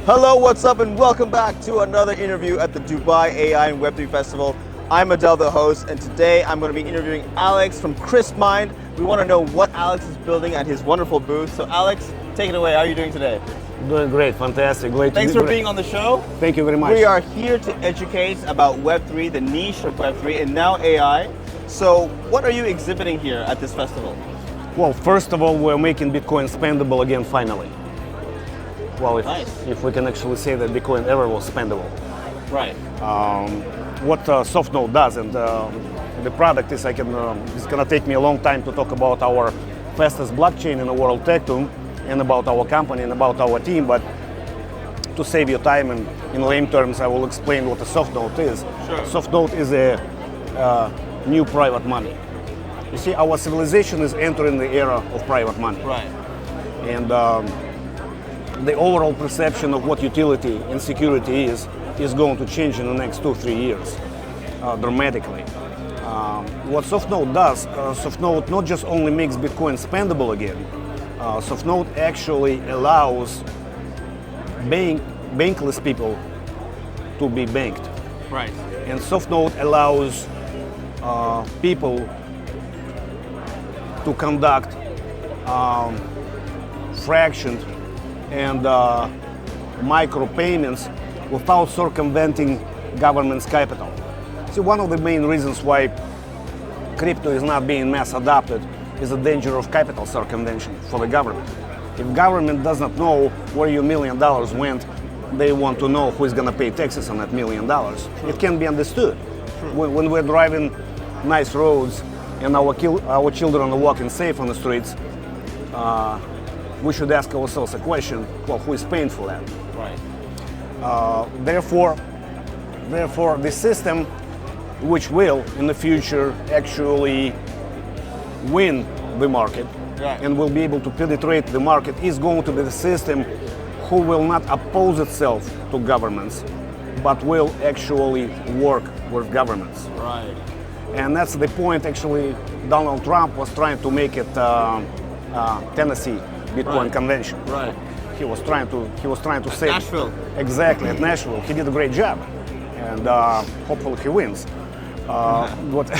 Hello, what's up, and welcome back to another interview at the Dubai AI and Web3 Festival. I'm Adel, the host, and today I'm going to be interviewing Alex from CrispMind. We want to know what Alex is building at his wonderful booth. So Alex, take it away. How are you doing today? Doing great, fantastic, great. Thanks for being on the show. Thank you very much. We are here to educate about Web3, the niche of Web3, and now AI. So what are you exhibiting here at this festival? Well, first of all, we're making Bitcoin spendable again, finally. Well, if we can actually say that Bitcoin ever was spendable. Right. What SoftNote does, and the product is, it's going to take me a long time to talk about our fastest blockchain in the world, Tectum, and about our company and about our team, but to save you time and in lame terms, I will explain what a SoftNote is. Sure. SoftNote is a new private money. You see, our civilization is entering the era of private money. Right. And the overall perception of what utility and security is going to change in the next 2-3 years dramatically. What SoftNote does, SoftNote not just only makes Bitcoin spendable again, SoftNote actually allows bankless people to be banked. Right. And SoftNote allows people to conduct fractioned and micropayments without circumventing government's capital. See, one of the main reasons why crypto is not being mass adopted is the danger of capital circumvention for the government. If government does not know where your $1 million went, they want to know who is going to pay taxes on that $1 million. True. It can be understood. When we're driving nice roads and our children are walking safe on the streets, we should ask ourselves a question, well, who is paying for that? Right. Therefore, the system which will, in the future, actually win the market, right, and will be able to penetrate the market is going to be the system who will not oppose itself to governments, but will actually work with governments. Right. And that's the point, actually, Donald Trump was trying to make it Tennessee Bitcoin right. Convention. Right. He was trying to say Nashville. Exactly, at Nashville. He did a great job, and hopefully he wins. What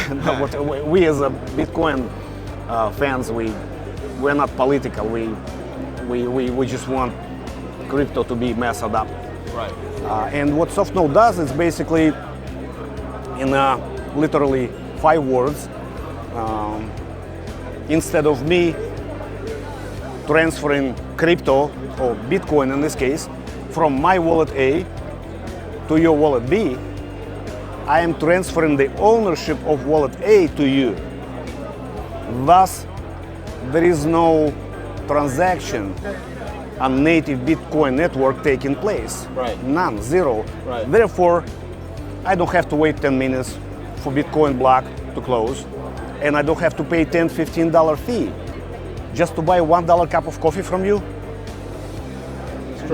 we as a Bitcoin fans, we're not political. We just want crypto to be mass adopted. Right. And what SoftNote does is basically, in literally 5 words, instead of me transferring crypto, or Bitcoin in this case, from my wallet A to your wallet B, I am transferring the ownership of wallet A to you. Thus, there is no transaction on native Bitcoin network taking place. Right. None, zero. Right. Therefore, I don't have to wait 10 minutes for Bitcoin block to close, and I don't have to pay $10, $15 fee just to buy $1 cup of coffee from you.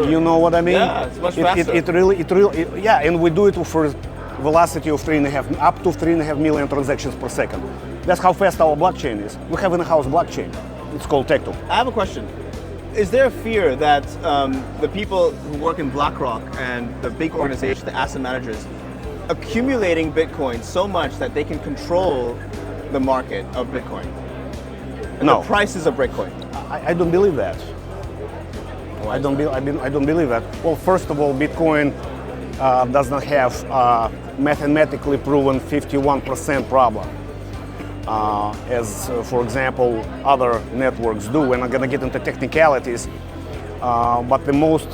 You know what I mean? Yeah, it's much faster. It really, yeah, and we do it for velocity of up to 3.5 million transactions per second. That's how fast our blockchain is. We have an in-house blockchain. It's called Tectum. I have a question. Is there a fear that the people who work in BlackRock and the big organizations, the asset managers, accumulating Bitcoin so much that they can control the market of Bitcoin? And No. the prices of Bitcoin? I don't believe that. I don't believe that. Well, first of all, Bitcoin does not have mathematically proven 51% problem, as for example other networks do. We're not going to get into technicalities, but the most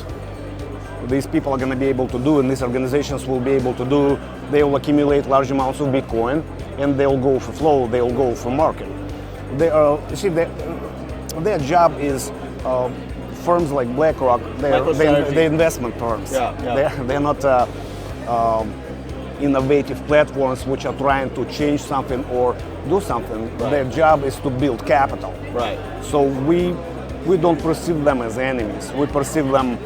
these people are going to be able to do, and these organizations will be able to do, they will accumulate large amounts of Bitcoin, and they'll go for flow, they'll go for market. You see, their job is firms like BlackRock, they're investment firms. Yeah. They're not innovative platforms which are trying to change something or do something. Right. Their job is to build capital. Right. So we don't perceive them as enemies. We perceive them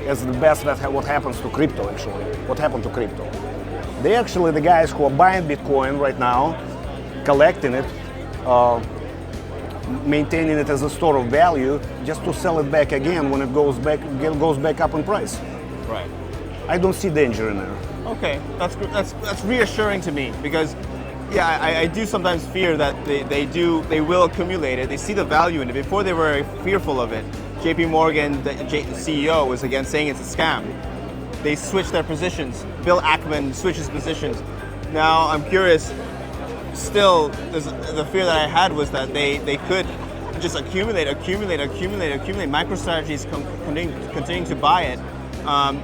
as the best. That's what happens to crypto, actually. What happened to crypto? They actually the guys who are buying Bitcoin right now, collecting it, maintaining it as a store of value, just to sell it back again when it goes back up in price. Right. I don't see danger in there. Okay, that's reassuring to me because, yeah, I do sometimes fear that they will accumulate it. They see the value in it. Before they were fearful of it. J.P. Morgan, the CEO, was again saying it's a scam. They switched their positions. Bill Ackman switches positions. Now I'm curious. Still, the fear that I had was that they could just accumulate. MicroStrategy is continuing to buy it.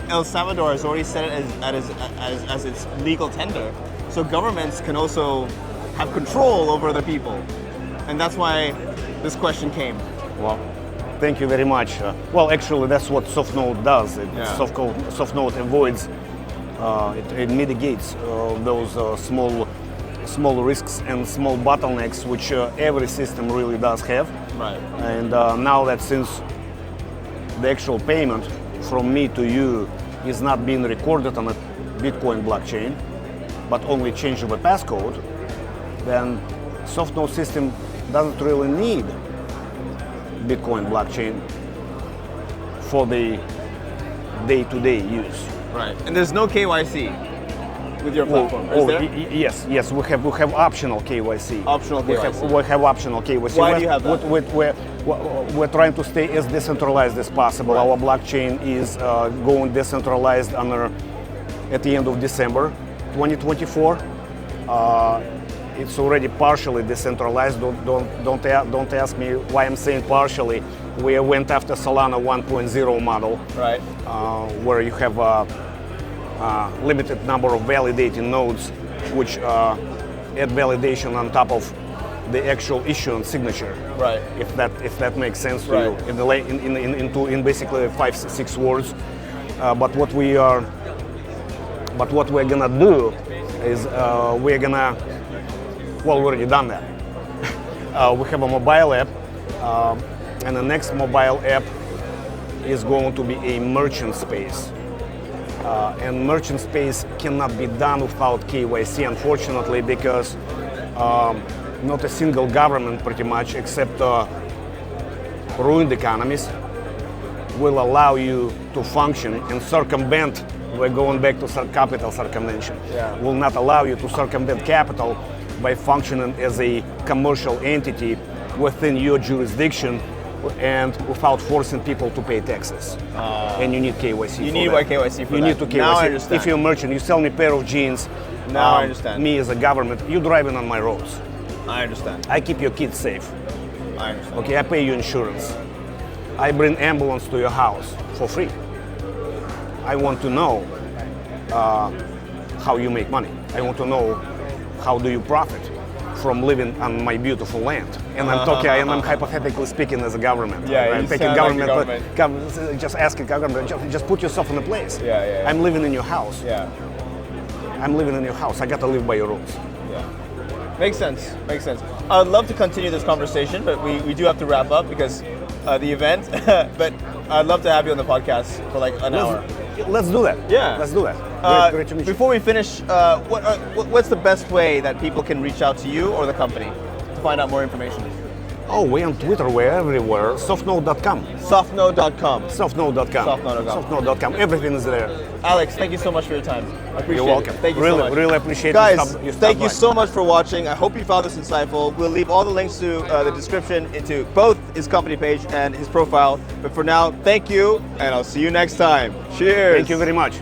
El Salvador has already set it as its legal tender. So governments can also have control over the people. And that's why this question came. Well, thank you very much. Well, actually, that's what SoftNote does. SoftNote avoids, it mitigates those small risks and small bottlenecks, which every system really does have. Right. And now that since the actual payment from me to you is not being recorded on a Bitcoin blockchain, but only change of a passcode, then SoftNote system doesn't really need Bitcoin blockchain for the day-to-day use. Right. And there's no KYC with your platform, is there? Yes. We have optional KYC. Optional KYC. We have optional KYC. Why do you have that? We're trying to stay as decentralized as possible. Right. Our blockchain is going decentralized at the end of December 2024. It's already partially decentralized. Don't ask me why I'm saying partially. We went after Solana 1.0 model, right? Where you have a limited number of validating nodes, which add validation on top of the actual issuance signature. Right. If that makes sense to Right. you, in basically 5-6 words. But what we're gonna do is we already done that. We have a mobile app, and the next mobile app is going to be a merchant space. And merchant space cannot be done without KYC, unfortunately, because not a single government, pretty much, except ruined economies, will allow you to function and circumvent. We're going back to capital circumvention. Yeah. Will not allow you to circumvent capital by functioning as a commercial entity within your jurisdiction and without forcing people to pay taxes. And you need KYC. You need KYC for that. You need to KYC. Now I understand. If you're a merchant, you sell me a pair of jeans. Now I understand. Me as a government, you're driving on my roads. I understand. I keep your kids safe. I understand. Okay, I pay you insurance. I bring ambulance to your house for free. I want to know how you make money. I want to know how do you profit from living on my beautiful land. And I'm talking, and I'm hypothetically speaking as a government. Yeah, I'm you taking sound like government, just asking government, just put yourself in a place. Yeah. I'm living in your house. Yeah. I'm living in your house. I got to live by your rules. Yeah. Makes sense. I'd love to continue this conversation, but we do have to wrap up because the event. But I'd love to have you on the podcast for like an hour. Let's do that. Yeah. Let's do that. Great to meet you. Before we finish, what's the best way that people can reach out to you or the company to find out more information? Oh, we're on Twitter, we're everywhere. SoftNote.com. SoftNote.com. SoftNote.com. SoftNote.com. Everything is there. Alex, thank you so much for your time. I appreciate You're welcome. it. Thank you really, so much. Really appreciate Guys, you thank you so much for watching. I hope you found this insightful. We'll leave all the links to the description into both his company page and his profile. But for now, thank you, and I'll see you next time. Cheers. Thank you very much.